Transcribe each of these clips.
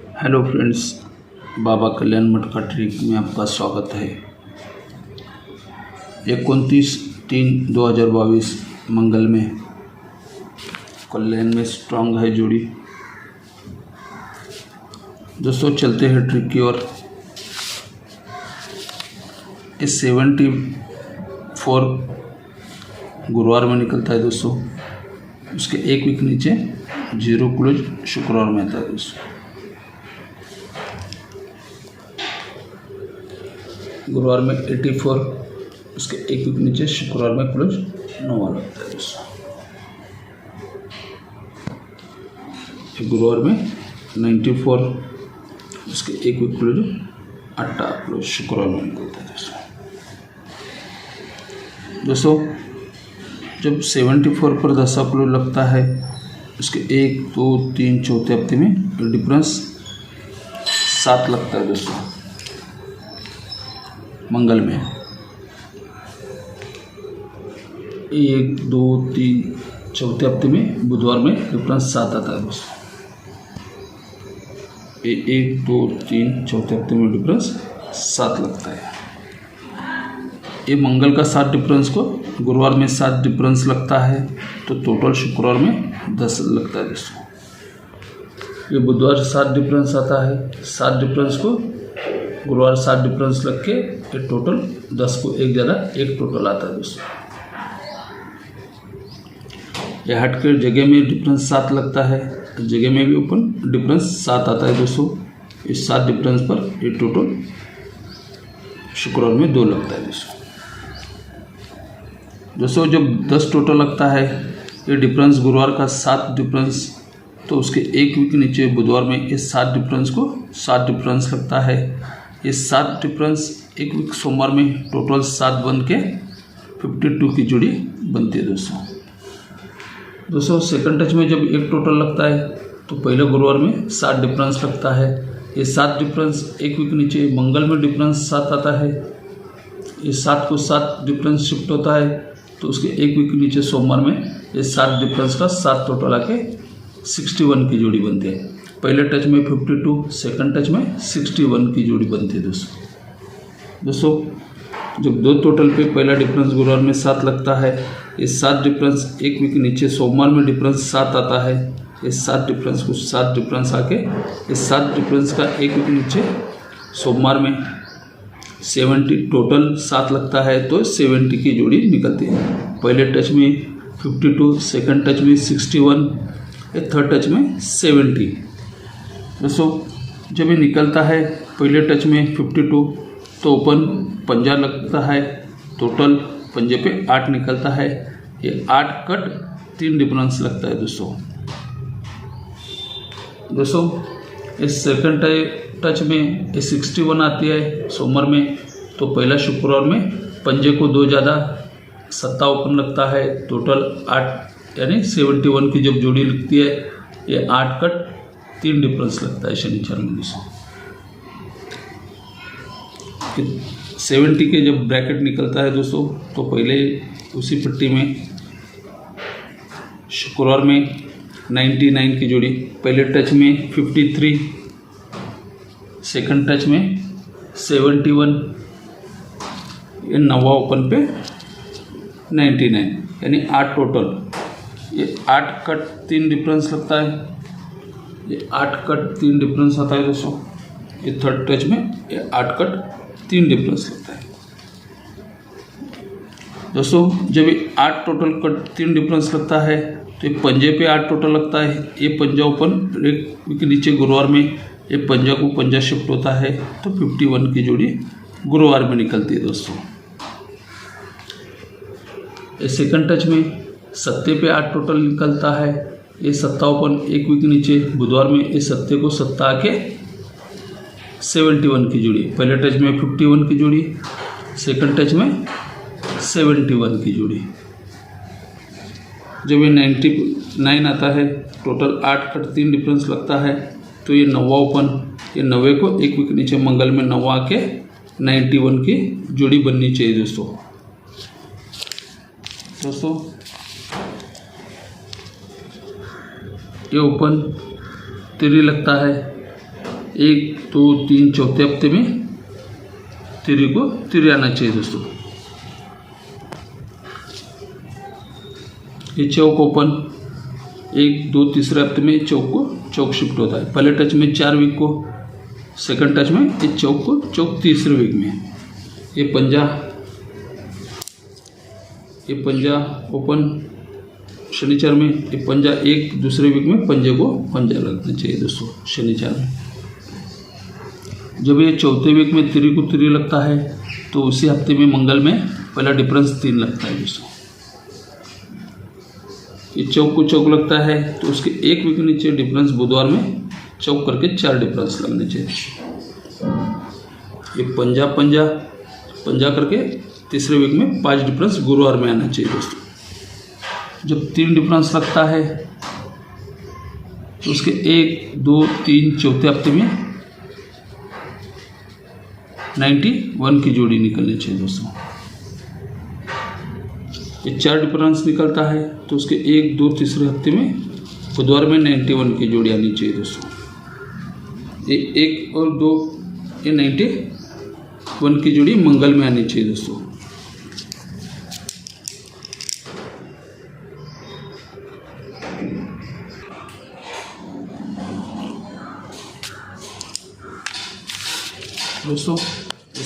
Hello friends, बाबा कल्याण मठ का trick में आपका स्वागत है। 29/3/2022 मंगल में कल्याण में स्ट्रांग है जोड़ी। दोस्तों चलते हैं ट्रिक की ओर। इस 74 गुरुवार में निकलता है दोस्तों। उसके एक वीक नीचे 0 क्लोज शुक्रवार में आता है दोस्तों। गुरुवार में 84, उसके एक वीक नीचे शुक्रवार में क्लोज 9 लगता है दोस्तों। गुरुवार में 94, उसके एक वीक क्लोज 8 क्लोज शुक्रवार में निकलता है दोस्तों। जब 74 पर 10 क्लोज लगता है, उसके 1, 2, 3 चौथे हफ्ते में डिफरेंस 7 लगता है दोस्तों। मंगल में 1, 2, 3 चौथे हफ्ते में बुधवार में डिफरेंस 7 आता है दोस्तों। 1, 2, 3 चौथे हफ्ते में डिफरेंस 7 लगता है। ये मंगल का 7 डिफरेंस को गुरुवार में 7 डिफरेंस लगता है, तो टोटल शुक्रवार में 10 लगता है दोस्तों। ये बुधवार 7 डिफरेंस आता है, 7 डिफरेंस को गुरुवार 7 डिफरेंस लग के ये टोटल 10 को एक ज़्यादा 1 टोटल आता है दोस्तों। ये हट के जगह में डिफरेंस 7 लगता है, जगह में भी ओपन डिफरेंस 7 आता है दोस्तों। इस 7 डिफरेंस पर ये टोटल शुक्रवार में 2 लगता है दोस्तों। जब 10 टोटल लगता है, ये डिफरेंस गुरुवार का 7 डिफरेंस, तो उसके एक वीक नीचे बुधवार में इस 7 डिफरेंस को 7 डिफरेंस लगता है। ये 7 डिफरेंस एक वीक सोमवार में टोटल 7 बन के 52 की जोड़ी बनती है दोस्तों। सेकंड टच में जब एक टोटल लगता है, तो पहले गुरुवार में 7 डिफरेंस लगता है। ये 7 डिफरेंस एक वीक नीचे मंगल में डिफरेंस 7 आता है। ये 7 को 7 डिफरेंस शिफ्ट होता है, तो उसके एक वीक नीचे सोमवार में ये 7 डिफरेंस का 7 टोटल आके 61 की जोड़ी बनती है। पहले टच में 52, सेकंड टच में 61 की जोड़ी बनती है दोस्तों। जब 2 टोटल पे पहला डिफरेंस गुरुवार में 7 लगता है, ये 7 डिफरेंस एक वीक नीचे सोमवार में डिफरेंस 7 आता है। ये 7 डिफरेंस को 7 डिफरेंस आके ये 7 डिफरेंस का एक वीक नीचे सोमवार में 70 टोटल 7 लगता है, तो 70 की जोड़ी निकलती है। पहले टच में 52, सेकंड टच में 61, ये थर्ड टच में 70 दोस्तों। जब ये निकलता है पहले टच में 52, तो ओपन पंजा लगता है, टोटल पंजे पे 8 निकलता है। ये 8 कट 3 डिफरेंस लगता है दोस्तों। इस सेकंड टच में ये 61 आती है सोमवार में, तो पहला शुक्रवार में पंजे को 2 ज़्यादा 7 ओपन लगता है, टोटल 8 यानी 71 की जब जोड़ी लगती है, ये 8 कट 3 डिफरेंस लगता है शनिचर में दोस्तों। 70 के जब ब्रैकेट निकलता है दोस्तों, तो पहले उसी पट्टी में शुक्रवार में 99 की जोड़ी, पहले टच में 53, सेकंड टच में 71, ये 9वां ओपन पे 99 यानी 8 टोटल। ये 8 कट 3 डिफरेंस लगता है, ये 8 कट 3 डिफरेंस आता है दोस्तों। ये थर्ड टच में ये 8 कट 3 डिफरेंस लगता है दोस्तों। जब ये 8 टोटल कट 3 डिफरेंस लगता है, तो ये पंजे पे 8 टोटल लगता है। ये पंजा ओपन एक के नीचे गुरुवार में ये पंजा को पंजा शिफ्ट होता है, तो 51 की जोड़ी गुरुवार में निकलती है दोस्तों। ये सेकंड टच में 7 पे 8 टोटल निकलता है। ये 7 ओपन एक वीक नीचे बुधवार में ये 7 को 7 आके 71 की जोड़ी, पहले टच में 51 की जोड़ी, सेकंड टच में 71 की जोड़ी। जब ये 99 आता है, टोटल 8 कट 3 डिफरेंस लगता है, तो ये 9वां ओपन, ये 9वें को एक वीक नीचे मंगल में 9 आके 91 की जोड़ी बननी चाहिए दोस्तों। ये ओपन 3 लगता है, 1 2 3 चौथे हफ्ते में तिरी आना चाहिए दोस्तों। ये चौक ओपन 1 2 तीसरे हफ्ते में चौक शिफ्ट होता है। पहले टच में 4 वीक को, सेकंड टच में ये चौक तीसरे वीक में। ये पंजा ओपन शनिचर में, ये पंजा 1 दूसरे वीक में पंजे को पंजा लगना चाहिए दोस्तों शनिचर में। जब ये चौथे वीक में तिरी को तिरी लगता है तो उसी हफ्ते में मंगल में पहला डिफरेंस 3 लगता है दोस्तों। ये चौक को चौक लगता है तो उसके 1 वीक नीचे डिफरेंस बुधवार में चौक करके 4 डिफरेंस लगने चाहिए। ये पंजा करके तीसरे वीक में 5 डिफरेंस गुरुवार में आना चाहिए दोस्तों। जब 3 डिफरेंस लगता है तो उसके 1 2 3 चौथे हफ्ते में 91 की जोड़ी निकलनी चाहिए दोस्तों। ये 4 डिफरेंस निकलता है तो उसके 1 2 तीसरे हफ्ते में बुधवार में 91 की जोड़ी आनी चाहिए दोस्तों। ये 1 और 2 ये 91 की जोड़ी मंगल में आनी चाहिए दोस्तों।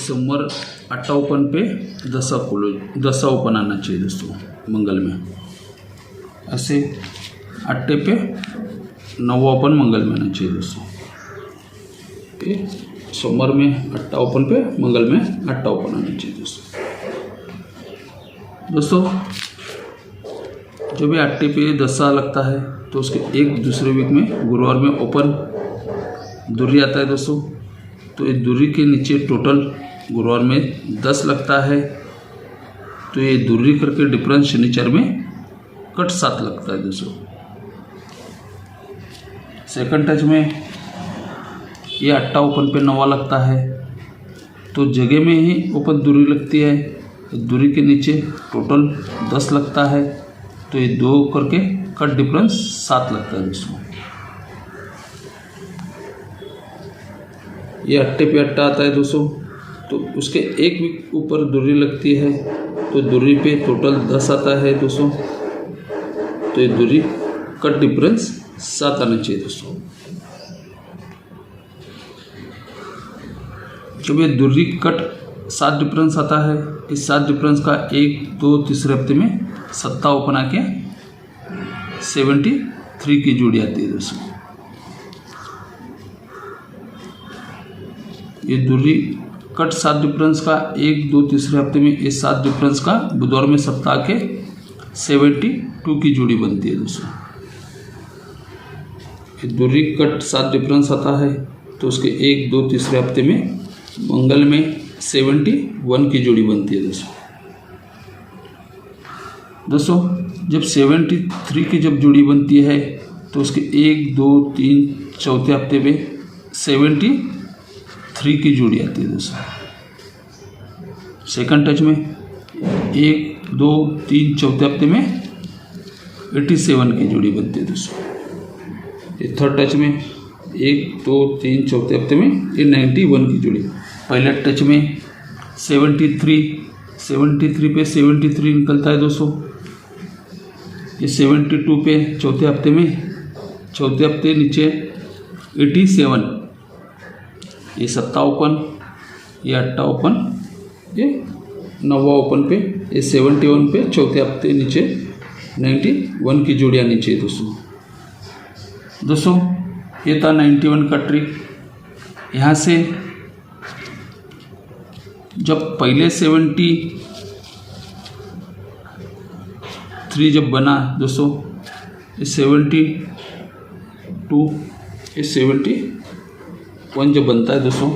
सोमवार 8 ओपन पे 10 ओपन आना चाहिए दोस्तों मंगल में। ऐसे 8 पे 9 ओपन मंगल में आना चाहिए दोस्तों। सोमवार में 8 ओपन पे मंगल में 8 ओपन आना चाहिए दोस्तों। जब ये 8 पे 10 लगता है तो उसके 1 दूसरे वीक में गुरुवार में ओपन दूरी आता है दोस्तों। तो ये दूरी के नीचे टोटल गुरुवार में 10 लगता है तो ये दूरी करके डिफरेंस शनिचर में कट 7 लगता है दोस्तों। सेकंड टच में ये 8 ओपन पे 9 लगता है तो जगह में ही ओपन दूरी लगती है। दूरी के नीचे टोटल 10 लगता है तो ये 2 करके कट डिफरेंस 7 लगता है दोस्तों। ये 8 पे 8 आता है दोस्तों तो उसके 1 वीक ऊपर दूरी लगती है तो दूरी पे टोटल 10 आता है दोस्तों। तो ये दूरी कट डिफरेंस 7 आना चाहिए दोस्तों। जब ये दूरी कट 7 डिफरेंस आता है, इस 7 डिफरेंस का 1 2 तीसरे हफ्ते में 7 ओपन आके 73 की जोड़ी आती है दोस्तों। ये दूरी कट 7 डिफरेंस का 1 2 तीसरे हफ्ते में इस 7 डिफरेंस का बुधवार में सप्ताह के 72 की जोड़ी बनती है दोस्तों। ये दूरी कट 7 डिफरेंस आता है तो उसके 1 2 तीसरे हफ्ते में मंगल में 71 की जोड़ी बनती है दोस्तों। जब 73 की जब जोड़ी बनती है तो उसके 1 2 3 चौथे हफ्ते में 73 की जोड़ी आती है दोस्तों। सेकंड टच में 1 2 3 चौथे हफ्ते में 87 की जोड़ी बनती है दोस्तों। ये थर्ड टच में 1 2 3 चौथे हफ्ते में ये 91 की जोड़ी। पहले टच में 73 पे 73 निकलता है दोस्तों। ये 72 पे चौथे हफ्ते में, चौथे हफ्ते नीचे 87, ये 7 ओपन, ये 8 ओपन, ये 9 ओपन पे, ये 71 पे चौथे हफ्ते नीचे 91 की जोड़ी आनी चाहिए दोस्तों। ये था 91 का ट्रिक। यहाँ से जब पहले 73 जब बना दोस्तों, ये 72 ये 71 जब बनता है दोस्तों,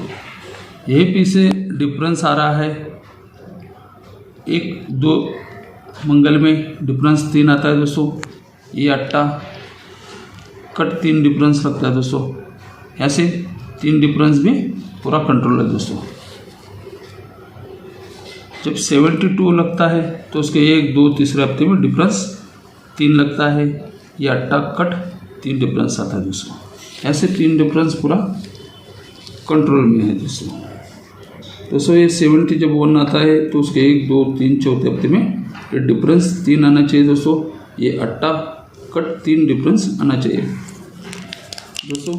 यही पीछे डिफरेंस आ रहा है। 1 2 मंगल में डिफरेंस 3 आता है दोस्तों। ये 8 कट 3 डिफरेंस लगता है दोस्तों। ऐसे 3 डिफरेंस भी पूरा कंट्रोल है दोस्तों। जब 72 लगता है तो उसके 1 2 तीसरे हफ्ते में डिफरेंस 3 लगता है। ये 8 कट 3 डिफरेंस आता है दोस्तों। ऐसे 3 डिफरेंस पूरा कंट्रोल में है दोस्तों ये 70 जब 1 आता है तो उसके 1 2 3 चौथे हफ्ते में ये डिफरेंस 3 आना चाहिए दोस्तों। ये अट्टा कट 3 डिफरेंस आना चाहिए दोस्तों।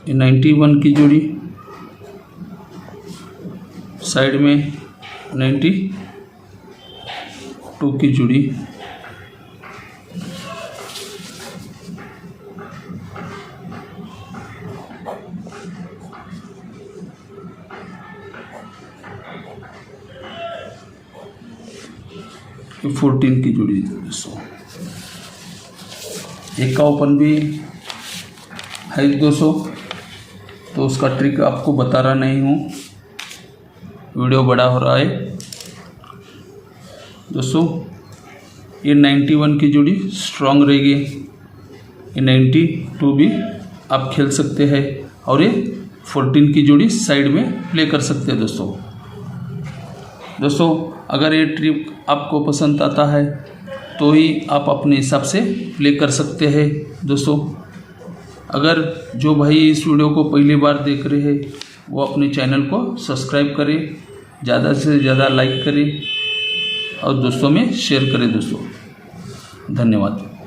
ये 91 की जोड़ी, साइड में 92 की जोड़ी, ये 14 की जोड़ी दोस्तों। एक का ओपन भी है दोस्तों, तो उसका ट्रिक आपको बता रहा नहीं हूँ, वीडियो बड़ा हो रहा है दोस्तों। ये 91 की जोड़ी स्ट्रांग रहेगी, ये 92 भी आप खेल सकते हैं और ये 14 की जोड़ी साइड में प्ले कर सकते हैं दोस्तों। अगर ये ट्रिक आपको पसंद आता है तो ही आप अपने हिसाब से प्ले कर सकते हैं दोस्तों। अगर जो भाई इस वीडियो को पहली बार देख रहे हैं वो अपने चैनल को सब्सक्राइब करें, ज़्यादा से ज़्यादा लाइक करें और दोस्तों में शेयर करें दोस्तों। धन्यवाद।